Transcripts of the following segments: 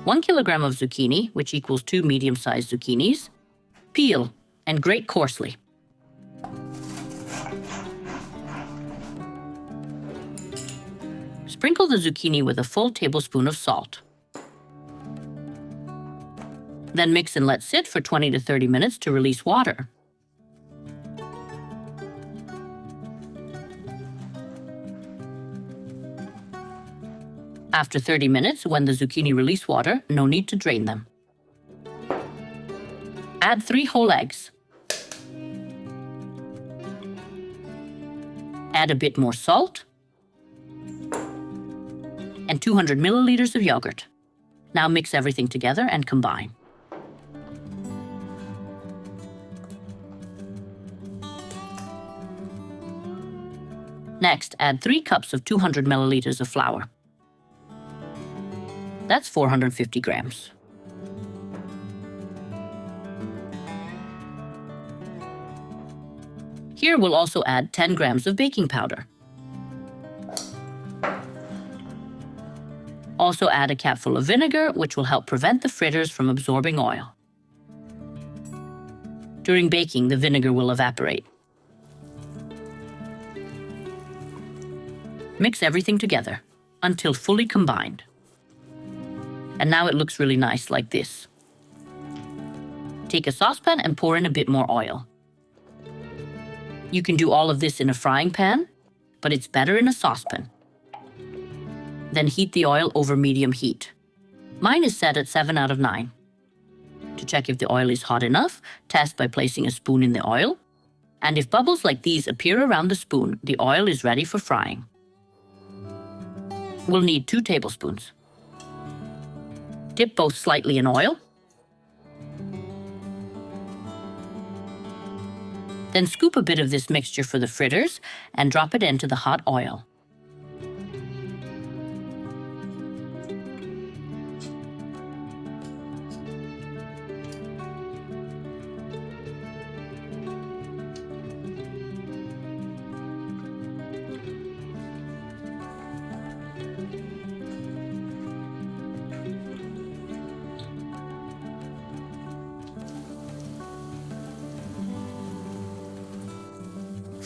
1 kilogram of zucchini, which equals 2 medium-sized zucchinis. Peel and grate coarsely. Sprinkle the zucchini with a full tablespoon of salt. Then mix and let sit for 20 to 30 minutes to release water. After 30 minutes, when the zucchini release water, no need to drain them. Add 3 whole eggs. Add a bit more salt and 200 milliliters of yogurt. Now mix everything together and combine. Next, add 3 cups of 200 milliliters of flour. That's 450 grams. Here we'll also add 10 grams of baking powder. Also add a capful of vinegar, which will help prevent the fritters from absorbing oil. During baking, the vinegar will evaporate. Mix everything together until fully combined. And now it looks really nice like this. Take a saucepan and pour in a bit more oil. You can do all of this in a frying pan, but it's better in a saucepan. Then heat the oil over medium heat. Mine is set at 7 out of 9. To check if the oil is hot enough, test by placing a spoon in the oil. And if bubbles like these appear around the spoon, the oil is ready for frying. We'll need 2 tablespoons. Dip both slightly in oil. Then scoop a bit of this mixture for the fritters and drop it into the hot oil.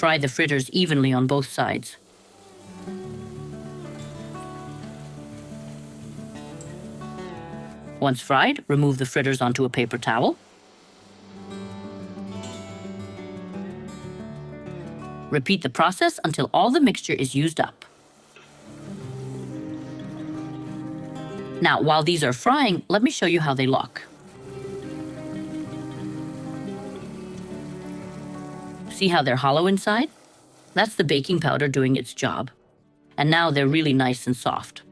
Fry the fritters evenly on both sides. Once fried, remove the fritters onto a paper towel. Repeat the process until all the mixture is used up. Now, while these are frying, let me show you how they look. See how they're hollow inside? That's the baking powder doing its job. And now they're really nice and soft.